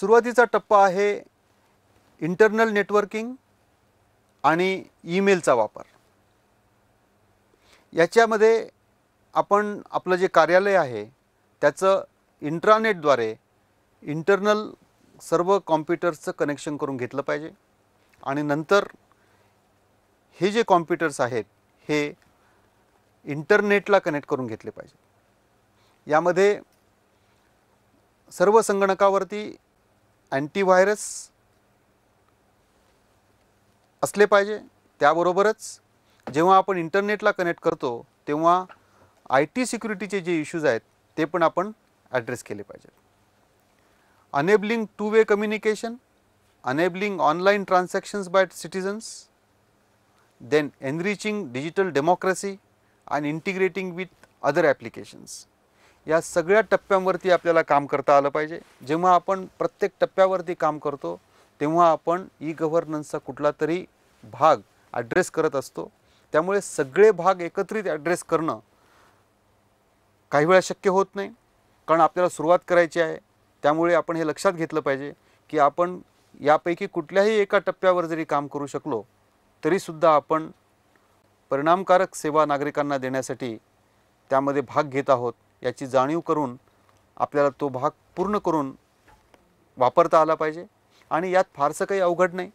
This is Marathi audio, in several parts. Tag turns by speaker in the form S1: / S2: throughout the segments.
S1: सुरुवातीचा टप्पा आहे इंटरनल नेटवर्किंग आणि ईमेलचा वापर। याच्यामध्ये आपण आपलं जे कार्यालय आहे त्याचं इंट्रानेटद्वारे इंटरनल सर्व कॉम्प्युटर्सचं कनेक्शन करून घेतलं पाहिजे आणि नंतर हे जे कॉम्प्युटर्स आहेत हे इंटरनेटला कनेक्ट करून घेतले पाहिजे। यामध्ये सर्व संगणकावरती अँटीव्हायरस असले पाहिजे। त्याबरोबरच जेव्हा आपण इंटरनेटला कनेक्ट करतो तेव्हा IT सिक्युरिटीचे जे इश्यूज आहेत ते पण आपण ॲड्रेस केले पाहिजेत। Enabling two way communication, enabling online transactions by citizens, then enriching digital democracy आणि इंटिग्रेटिंग विथ अदर ॲप्लिकेशन्स। या सगळ्या टप्प्यांवरती आपल्याला काम करता आलं पाहिजे। जेव्हा आपण प्रत्येक टप्प्यावरती काम करतो तेव्हा आपण ई गव्हर्नन्सचा कुठला तरी भाग ॲड्रेस करत असतो। त्यामुळे सगळे भाग एकत्रित ॲड्रेस करणं काही वेळा शक्य होत नाही, कारण आपल्याला सुरुवात करायची आहे। त्यामुळे आपण हे लक्षात घेतलं पाहिजे की आपण यापैकी कुठल्याही एका टप्प्यावर जरी काम करू शकलो तरीसुद्धा आपण परिणामकारक सेवा नागरिकांना देण्यासाठी त्यामध्ये भाग घेत आहोत याची जाणीव करून आपल्याला तो भाग पूर्ण करून वापरता आला पाहिजे। आणि यात फारसं काही अवघड नाही।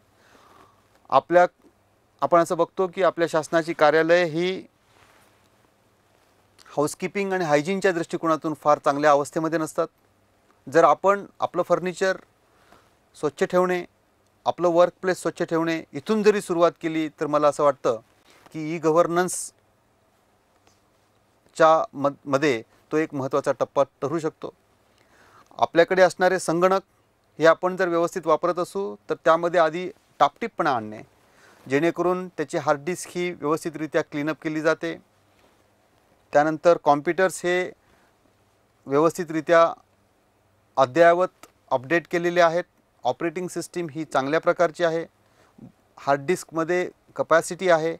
S1: आपण असं बघतो की आपल्या शासनाची कार्यालय ही हाऊसकीपिंग आणि हायजीनच्या दृष्टिकोनातून फार चांगल्या अवस्थेमध्ये नसतात। जर आपण आपलं फर्निचर स्वच्छ ठेवणे, आपलं वर्क प्लेस स्वच्छ ठेवणे इथून जरी सुरुवात केली तर मला असं वाटतं की ई गव्हर्नन्सच्या मध्ये तो एक महत्त्वाचा टप्पा ठरू शकतो। आपल्याकडे असणारे संगणक हे आपण जर व्यवस्थित वापरत असू तर त्यामध्ये आधी टापटीपपणा आणणे, जेणेकरून त्याची हार्ड डिस्क ही व्यवस्थितरित्या क्लीनअप केली जाते। त्यानंतर कॉम्प्युटर्स हे व्यवस्थितरित्या अद्ययावत अपडेट केलेले आहेत। ऑपरेटिंग सिस्टीम ही चांगल्या प्रकारची आहे, हार्ड डिस्कमध्ये कपॅसिटी आहे।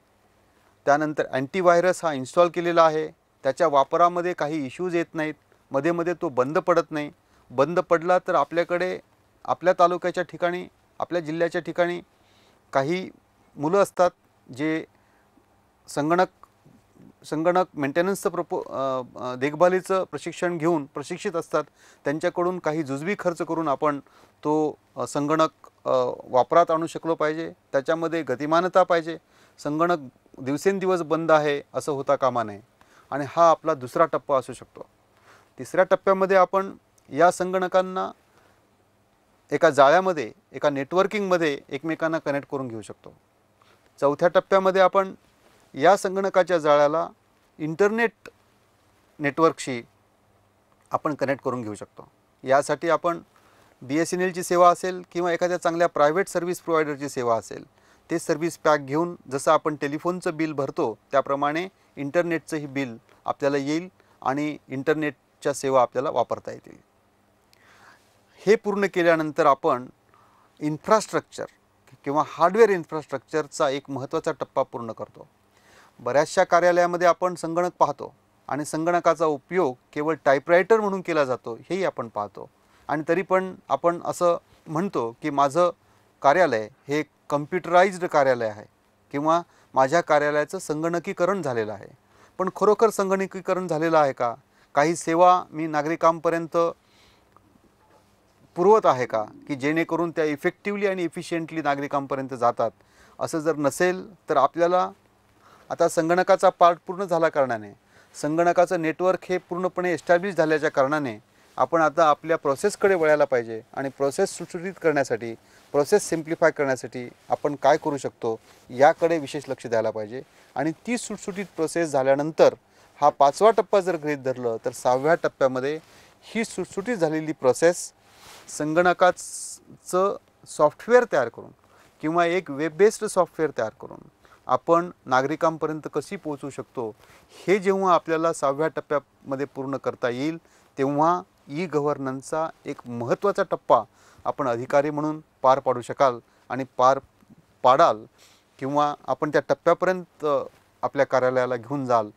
S1: त्यानंतर अँटीव्हायरस हा इन्स्टॉल केलेला आहे, त्याच्या वापरामध्ये काही इश्यूज येत नाहीत, मध्ये मध्ये तो बंद पडत नाही। बंद पडला तर आपल्याकडे आपल्या तालुक्याच्या ठिकाणी, आपल्या जिल्ह्याच्या ठिकाणी काही मुलं असतात जे संगणक मेंटेनन्सचं देखभालीचं प्रशिक्षण घेऊन प्रशिक्षित असतात। त्यांच्याकडून काही जुजवी खर्च करून आपण तो संगणक वापरात आणू शकलो पाहिजे। त्याच्यामध्ये गतिमानता पाहिजे। संगणक दिवसेंदिवस बंद आहे असं होता कामा नये आणि हा आपला दुसरा टप्पा असू शकतो। तिसऱ्या टप्प्यामध्ये आपण या संगणकांना एका जाळ्यामध्ये, एका नेटवर्किंगमध्ये एकमेकांना कनेक्ट करून घेऊ शकतो। चौथ्या टप्प्यामध्ये आपण या संगणकाच्या जाळ्याला इंटरनेट नेटवर्कशी आपण कनेक्ट करून घेऊ शकतो। यासाठी आपण BSNLची सेवा असेल किंवा एखाद्या चांगल्या प्रायव्हेट सर्व्हिस प्रोव्हायडरची सेवा असेल ते सर्व्हिस पॅक घेऊन जसं आपण टेलिफोनचं बिल भरतो त्याप्रमाणे इंटरनेटचंही बिल आपल्याला येईल आणि इंटरनेटच्या सेवा आपल्याला वापरता येतील। हे पूर्ण केल्यानंतर आपण इन्फ्रास्ट्रक्चर किंवा हार्डवेअर इन्फ्रास्ट्रक्चरचा एक महत्त्वाचा टप्पा पूर्ण करतो। बऱ्याचशा कार्यालयामध्ये आपण संगणक पाहतो आणि संगणकाचा उपयोग केवळ टाईपरायटर म्हणून केला जातो हेही आपण पाहतो। आणि तरी पण आपण असं म्हणतो की माझं कार्यालय हे कम्प्युटराइज्ड कार्यालय आहे किंवा माझ्या कार्यालयाचं संगणकीकरण झालेलं आहे। पण खरोखर संगणकीकरण झालेलं आहे का? काही सेवा मी नागरिकांपर्यंत पुरवत आहे का की जेणेकरून त्या इफेक्टिवली आणि इफिशियंटली नागरिकांपर्यंत जातात? असं जर नसेल तर आपल्याला आता संगणकाचा पार्ट पूर्ण झाला कारणाने, संगणकाचं नेटवर्क हे पूर्णपणे एस्टॅब्लिश झाल्याच्या कारणाने आपण आता आपल्या प्रोसेसकडे वळायला पाहिजे आणि प्रोसेस सुटसुटीत करण्यासाठी, प्रोसेस सिम्प्लिफाय करण्यासाठी आपण काय करू शकतो याकडे विशेष लक्ष द्यायला पाहिजे। आणि ती सुटसुटीत प्रोसेस झाल्यानंतर हा 5वा टप्पा जर गृहीत धरलं तर 6व्या टप्प्यामध्ये ही सुटसुटीत झालेली प्रोसेस संगणकाचं सॉफ्टवेअर तयार करून किंवा एक वेब बेस्ड सॉफ्टवेअर तयार करून आपण नागरिकांपर्यंत कशी पोहोचू शकतो हे जेव्हा आपल्याला 6व्या टप्प्यामध्ये पूर्ण करता येईल तेव्हा ई गव्हर्नन्सचा एक महत्त्वाचा टप्पा आपण अधिकारी म्हणून पार पाडू शकाल आणि पार पाडाल किंवा आपण त्या टप्प्यापर्यंत आपल्या कार्यालयाला घेऊन जाल।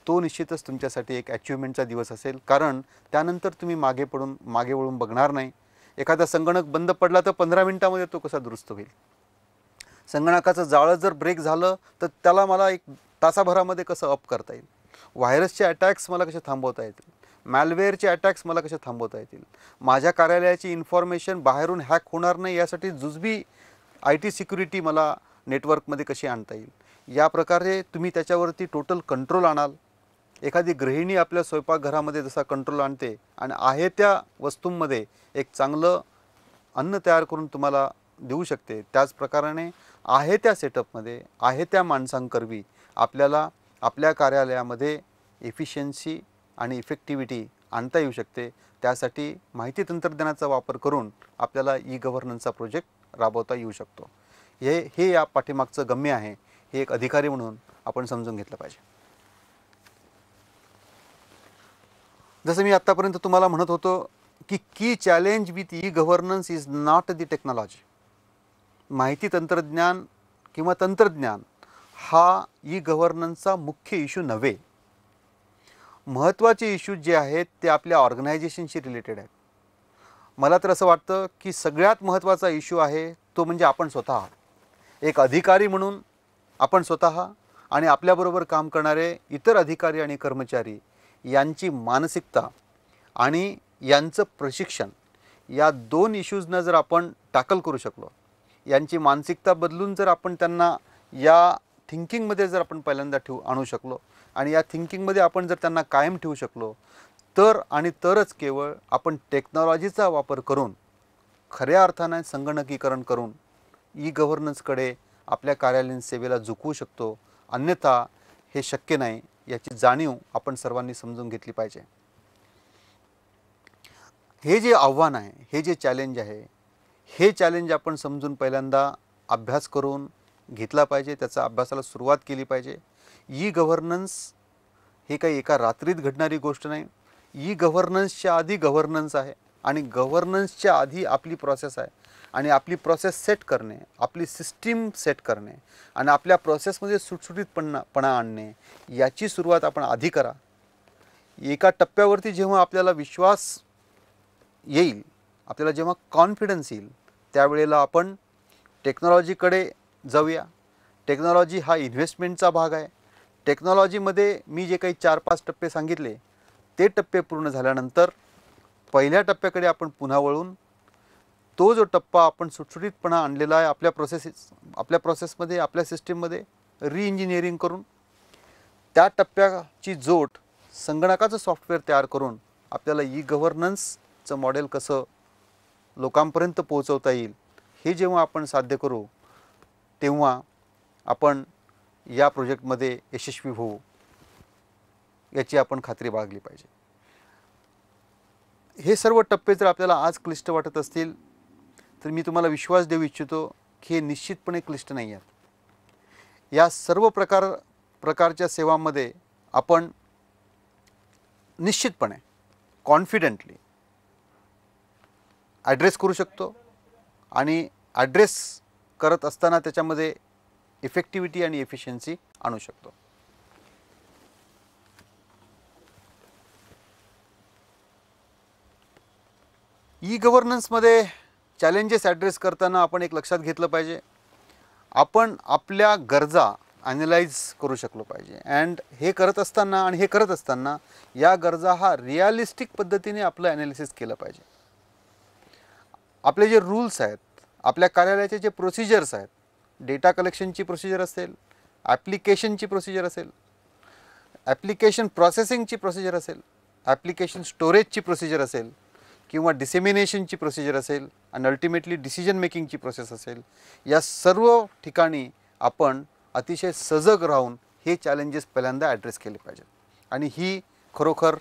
S1: तो निश्चितच तुमच्यासाठी एक अचिव्हमेंटचा दिवस असेल, कारण त्यानंतर तुम्ही मागे वळून बघणार नाही। एखादा संगणक बंद पडला तर 15 मिनिटामध्ये तो कसा दुरुस्त होईल. संगणकाचं जाळं जर ब्रेक झालं तर त्याला मला एक तासाभरामध्ये कसं अप करता येईल. व्हायरसचे अटॅक्स मला कसे थांबवता येतील. मॅलवेअरचे अटॅक्स मला कसे थांबवता येतील. माझ्या कार्यालयाची इन्फॉर्मेशन बाहेरून हॅक होणार नाही यासाठी जुजबी IT सिक्युरिटी मला नेटवर्कमध्ये कशी आणता येईल. या प्रकारे तुम्ही त्याच्यावरती टोटल कंट्रोल आणाल. एखादी गृहिणी आपल्या स्वयंपाकघरामध्ये जसा कंट्रोल आणते आणि आहे त्या वस्तूंमध्ये एक चांगलं अन्न तयार करून तुम्हाला देऊ शकते, त्याच प्रकाराने आहे त्या सेटअपमध्ये आहे त्या माणसांकरवी आपल्याला आपल्या कार्यालयामध्ये एफिशियन्सी आणि इफेक्टिव्हिटी आणता येऊ शकते. त्यासाठी माहिती तंत्रज्ञानाचा वापर करून आपल्याला गव्हर्नन्सचा प्रोजेक्ट राबवता येऊ शकतो. हे या पाठीमागचं गम्य आहे. हे एक अधिकारी म्हणून आपण समजून घेतलं पाहिजे. जसं मी आत्तापर्यंत तुम्हाला म्हणत होतो की की challenge with governance is not the technology. माहिती तंत्रज्ञान किंवा तंत्रज्ञान हा गव्हर्नन्सचा मुख्य इश्यू नव्हे. महत्त्वाचे इश्यूज जे आहेत ते आपल्या ऑर्गनायझेशनशी रिलेटेड आहेत. मला तर असं वाटतं की सगळ्यात महत्त्वाचा इश्यू आहे तो म्हणजे आपण स्वतः. एक अधिकारी म्हणून आपण स्वतः आणि आपल्याबरोबर काम करणारे इतर अधिकारी आणि कर्मचारी यांची मानसिकता आणि यांचं प्रशिक्षण या 2 इश्यूजना जर आपण टॅकल करू शकलो, यांची मानसिकता बदलून जर आपण त्यांना या थिंकिंगमध्ये जर आपण पहिल्यांदा आणू शकलो आणि या थिंकिंगमध्ये आपण जर त्यांना कायम ठेवू शकलो तर आणि तरच केवळ आपण टेक्नॉलॉजीचा वापर करून खऱ्या अर्थाने संगणकीकरण करून गव्हर्नन्सकडे आपल्या कार्यालयीन सेवेला झुकवू शकतो. अन्यथा हे शक्य नाही. याची जाणीव आपण सर्वांनी समजून घेतली पाहिजे. हे जे आव्हान आहे, हे जे चॅलेंज आहे, हे चॅलेंज आपण समजून पहिल्यांदा अभ्यास करून घेतला पाहिजे. त्याचा अभ्यासाला सुरुवात केली पाहिजे. गव्हर्नन्स हे काही एका रात्रीत घडणारी गोष्ट नाही. गव्हर्नन्सच्या आधी गव्हर्नन्स आहे आणि गव्हर्नन्सच्या आधी आपली प्रोसेस आहे आणि आपली प्रोसेस सेट करणे, आपली सिस्टीम सेट करणे आणि आपल्या प्रोसेसमध्ये सुटसुटीतपणा आणणे याची सुरुवात आपण आधी करा. एका टप्प्यावरती जेव्हा आपल्याला विश्वास येईल, आपल्याला जेव्हा कॉन्फिडन्स येईल, त्यावेळेला आपण टेक्नॉलॉजीकडे जाऊया. टेक्नॉलॉजी हा इन्व्हेस्टमेंटचा भाग आहे. टेक्नॉलॉजीमध्ये मी जे काही 4-5 टप्पे सांगितले ते टप्पे पूर्ण झाल्यानंतर पहिल्या टप्प्याकडे आपण पुन्हा वळून तो जो टप्पा आपण सुटसुटीतपणा आणलेला आहे आपल्या प्रोसेसमध्ये आपल्या सिस्टीममध्ये रिइंजिनिअरिंग करून त्या टप्प्याची जोड संगणकाचं सॉफ्टवेअर तयार करून आपल्याला गव्हर्नन्सचं मॉडेल कसं लोकांपर्यंत पोहोचवता येईल हे जेव्हा आपण साध्य करू तेव्हा आपण या प्रोजेक्टमध्ये यशस्वी होऊ याची आपण खात्री बाळगली पाहिजे. हे सर्व टप्पे जर आपल्याला आज क्लिष्ट वाटत असतील तर मी तुम्हाला विश्वास देऊ इच्छितो की हे निश्चितपणे क्लिष्ट नाही आहेत. या सर्व प्रकारच्या सेवांमध्ये आपण निश्चितपणे कॉन्फिडेंटली ॲड्रेस करू शकतो आणि ॲड्रेस करत असताना त्याच्यामध्ये इफेक्टिव्हिटी आणि एफिशियन्सी आणू शकतो. गव्हर्नन्समध्ये चॅलेंजेस ॲड्रेस करताना आपण एक लक्षात घेतलं पाहिजे, आपण आपल्या गरजा ॲनलाइज करू शकलो पाहिजे. अँड हे करत असताना या गरजा हा रिअलिस्टिक पद्धतीने आपलं ॲनालिसिस केलं पाहिजे. आपले जे रूल्स आहेत, आपल्या कार्यालयाचे जे प्रोसिजर्स आहेत, डेटा कलेक्शनची प्रोसिजर असेल, ॲप्लिकेशनची प्रोसिजर असेल, ॲप्लिकेशन प्रोसेसिंगची प्रोसिजर असेल, ॲप्लिकेशन स्टोरेजची प्रोसिजर असेल किंवा डिसेमिनेशनची प्रोसिजर असेल आणि अल्टिमेटली डिसिजन मेकिंगची प्रोसेस असेल, या सर्व ठिकाणी आपण अतिशय सजग राहून हे चॅलेंजेस पहिल्यांदा ॲड्रेस केले पाहिजेत आणि ही खरोखर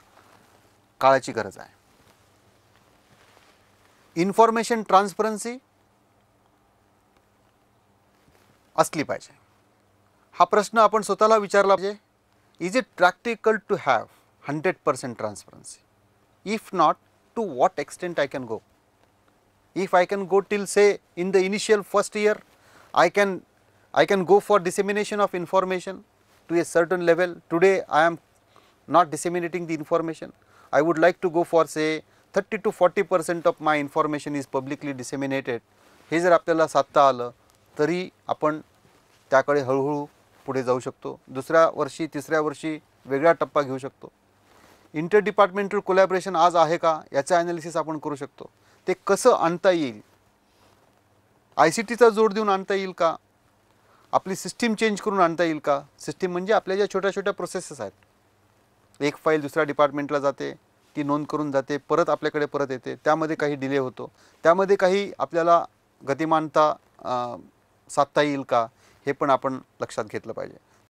S1: काळाची गरज आहे. इन्फॉर्मेशन ट्रान्सपरन्सी असली पाहिजे. हा प्रश्न आपण स्वतःला विचारला पाहिजे, is it practical to have 100% transparency? If not, to what extent I can go? If I can go till say in the initial first year, I can go for dissemination of information to a certain level. Today I am not disseminating the information. I would like to go for say 30% of my information is publicly disseminated, हे जर आपल्याला साधता आलं तरी आपण त्याकडे हळूहळू पुढे जाऊ शकतो. दुसऱ्या वर्षी तिसऱ्या वर्षी वेगळा टप्पा घेऊ शकतो. इंटर डिपार्टमेंटल कोलॅबरेशन आज आहे का याचं ॲनालिसिस आपण करू शकतो. ते कसं आणता येईल, ICTचा जोड देऊन आणता येईल का, आपली सिस्टीम चेंज करून आणता येईल का. सिस्टीम म्हणजे आपल्या ज्या छोट्या छोट्या प्रोसेसेस आहेत, एक फाईल दुसऱ्या डिपार्टमेंटला जाते, ती नोंद करून जाते, परत आपल्याकडे परत येते, त्यामध्ये काही डिले होतो, त्यामध्ये काही आपल्याला गतिमानता साधता येईल का, हे पण आपण लक्षात घेतलं पाहिजे.